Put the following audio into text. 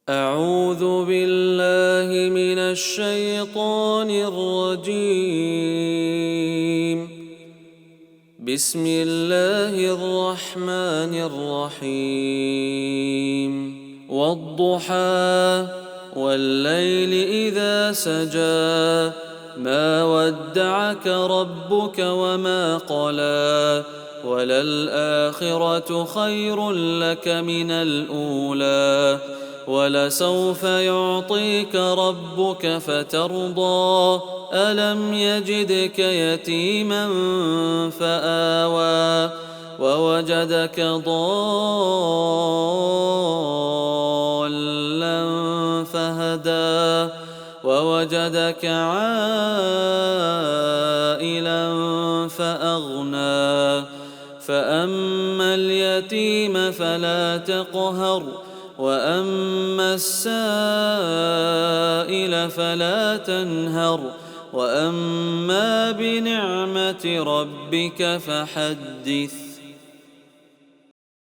أعوذ بالله من الشيطان الرجيم. بسم الله الرحمن الرحيم. والضحى والليل إذا سجى ما ودعك ربك وما قلى وللآخرة خير لك من الأولى ولسوف يعطيك ربك فترضى ألم يجدك يتيما فآوى ووجدك ضالا فهدى ووجدك عائلا فأغنى فأما اليتيم فلا تقهر وأما السائل فلا تنهر وأما بنعمة ربك فحدث.